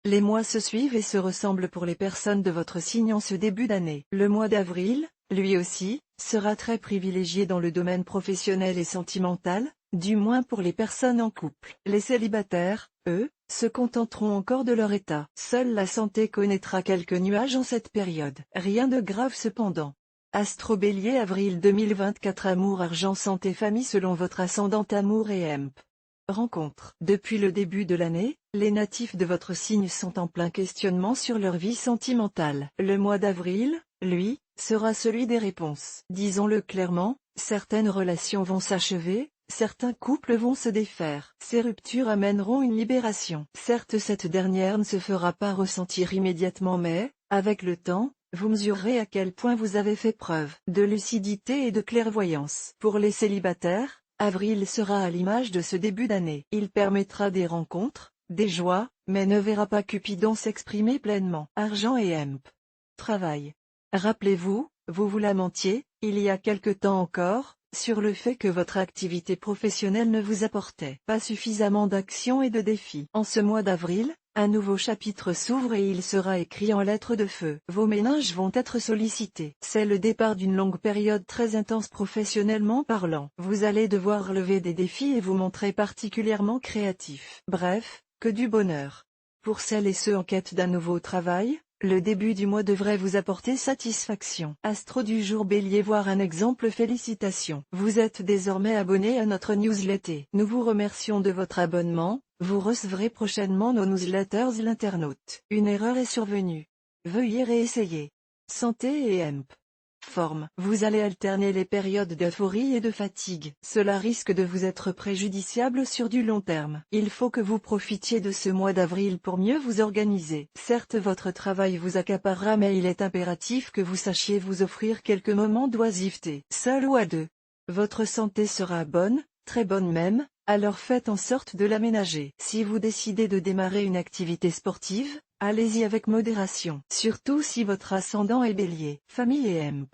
Les mois se suivent et se ressemblent pour les personnes de votre signe en ce début d'année. Le mois d'avril, lui aussi, sera très privilégié dans le domaine professionnel et sentimental, du moins pour les personnes en couple. Les célibataires, eux, se contenteront encore de leur état. Seule la santé connaîtra quelques nuages en cette période. Rien de grave cependant. Astro Bélier avril 2024 amour argent santé famille selon votre ascendant amour et emp. Rencontre. Depuis le début de l'année, les natifs de votre signe sont en plein questionnement sur leur vie sentimentale. Le mois d'avril, lui, sera celui des réponses. Disons-le clairement, certaines relations vont s'achever, certains couples vont se défaire. Ces ruptures amèneront une libération. Certes, cette dernière ne se fera pas ressentir immédiatement mais, avec le temps, vous mesurerez à quel point vous avez fait preuve de lucidité et de clairvoyance. Pour les célibataires, avril sera à l'image de ce début d'année. Il permettra des rencontres, des joies, mais ne verra pas Cupidon s'exprimer pleinement. Argent et emp. Travail. Rappelez-vous, vous vous lamentiez, il y a quelque temps encore, sur le fait que votre activité professionnelle ne vous apportait pas suffisamment d'action et de défis. En ce mois d'avril, un nouveau chapitre s'ouvre et il sera écrit en lettres de feu. Vos méninges vont être sollicités. C'est le départ d'une longue période très intense professionnellement parlant. Vous allez devoir relever des défis et vous montrer particulièrement créatif. Bref, que du bonheur. Pour celles et ceux en quête d'un nouveau travail, le début du mois devrait vous apporter satisfaction. Astro du jour Bélier, voir un exemple. Félicitations. Vous êtes désormais abonné à notre newsletter. Nous vous remercions de votre abonnement. Vous recevrez prochainement nos newsletters. L'internaute. Une erreur est survenue. Veuillez réessayer. Santé et emp. Forme. Vous allez alterner les périodes d'euphorie et de fatigue. Cela risque de vous être préjudiciable sur du long terme. Il faut que vous profitiez de ce mois d'avril pour mieux vous organiser. Certes, votre travail vous accaparera mais il est impératif que vous sachiez vous offrir quelques moments d'oisiveté. Seul ou à deux. Votre santé sera bonne, très bonne même, alors faites en sorte de l'aménager. Si vous décidez de démarrer une activité sportive, allez-y avec modération. Surtout si votre ascendant est Bélier. Famille et emp.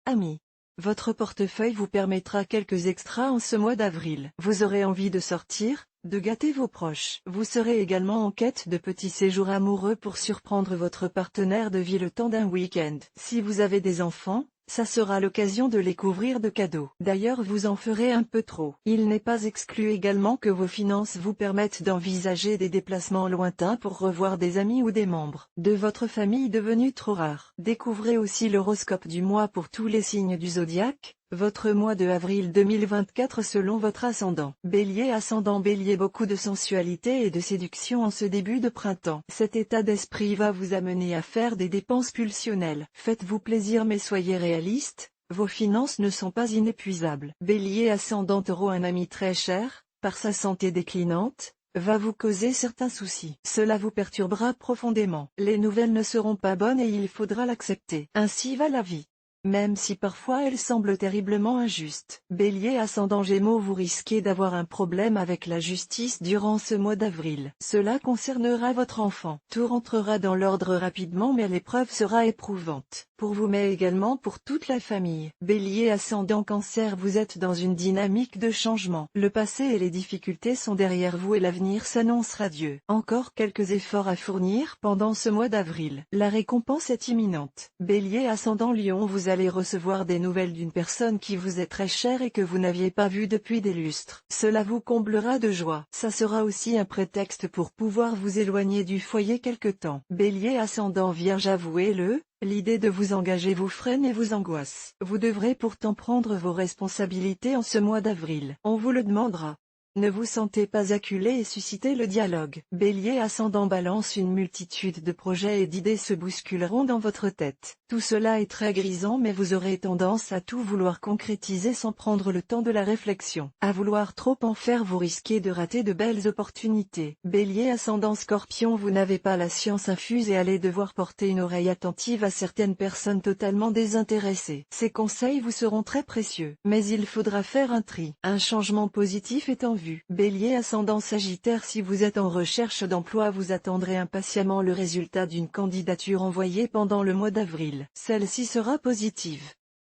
Amis. Votre portefeuille vous permettra quelques extras en ce mois d'avril. Vous aurez envie de sortir, de gâter vos proches. Vous serez également en quête de petits séjours amoureux pour surprendre votre partenaire de vie le temps d'un week-end. Si vous avez des enfants, ça sera l'occasion de les couvrir de cadeaux. D'ailleurs, vous en ferez un peu trop. Il n'est pas exclu également que vos finances vous permettent d'envisager des déplacements lointains pour revoir des amis ou des membres de votre famille devenus trop rares. Découvrez aussi l'horoscope du mois pour tous les signes du zodiaque. Votre mois de avril 2024 selon votre ascendant. Bélier, ascendant Bélier, beaucoup de sensualité et de séduction en ce début de printemps. Cet état d'esprit va vous amener à faire des dépenses pulsionnelles. Faites-vous plaisir mais soyez réaliste, vos finances ne sont pas inépuisables. Bélier, ascendant Taureau, un ami très cher, par sa santé déclinante, va vous causer certains soucis. Cela vous perturbera profondément. Les nouvelles ne seront pas bonnes et il faudra l'accepter. Ainsi va la vie. Même si parfois elle semble terriblement injuste. Bélier, ascendant Gémeaux, vous risquez d'avoir un problème avec la justice durant ce mois d'avril. Cela concernera votre enfant. Tout rentrera dans l'ordre rapidement mais l'épreuve sera éprouvante. Pour vous mais également pour toute la famille. Bélier, ascendant Cancer, vous êtes dans une dynamique de changement. Le passé et les difficultés sont derrière vous et l'avenir s'annonce radieux. Encore quelques efforts à fournir pendant ce mois d'avril. La récompense est imminente. Bélier, ascendant Lion, vous allez recevoir des nouvelles d'une personne qui vous est très chère et que vous n'aviez pas vue depuis des lustres. Cela vous comblera de joie. Ça sera aussi un prétexte pour pouvoir vous éloigner du foyer quelque temps. Bélier, ascendant Vierge, avouez-le, l'idée de vous engager vous freine et vous angoisse. Vous devrez pourtant prendre vos responsabilités en ce mois d'avril. On vous le demandera. Ne vous sentez pas acculé et suscitez le dialogue. Bélier, ascendant Balance, une multitude de projets et d'idées se bousculeront dans votre tête. Tout cela est très grisant mais vous aurez tendance à tout vouloir concrétiser sans prendre le temps de la réflexion. À vouloir trop en faire, vous risquez de rater de belles opportunités. Bélier, ascendant Scorpion, vous n'avez pas la science infuse et allez devoir porter une oreille attentive à certaines personnes totalement désintéressées. Ces conseils vous seront très précieux. Mais il faudra faire un tri. Un changement positif est en vue. Bélier, ascendant Sagittaire, si vous êtes en recherche d'emploi, vous attendrez impatiemment le résultat d'une candidature envoyée pendant le mois d'avril. Celle-ci sera positive.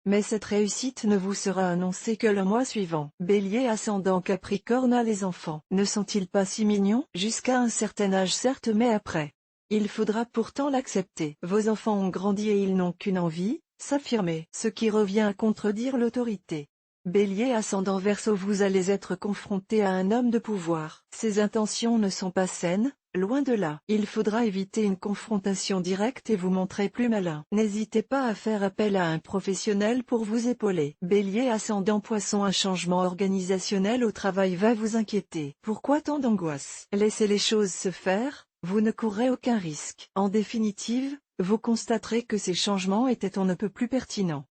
Mais cette réussite ne vous sera annoncée que le mois suivant. Bélier, ascendant Capricorne, les enfants ne sont-ils pas si mignons? Jusqu'à un certain âge certes mais après. Il faudra pourtant l'accepter. Vos enfants ont grandi et ils n'ont qu'une envie, s'affirmer. Ce qui revient à contredire l'autorité. Bélier ascendant Verseau, vous allez être confronté à un homme de pouvoir. Ses intentions ne sont pas saines, loin de là. Il faudra éviter une confrontation directe et vous montrer plus malin. N'hésitez pas à faire appel à un professionnel pour vous épauler. Bélier ascendant Poisson, un changement organisationnel au travail va vous inquiéter. Pourquoi tant d'angoisse? Laissez les choses se faire, vous ne courrez aucun risque. En définitive, vous constaterez que ces changements étaient on ne peut plus pertinents.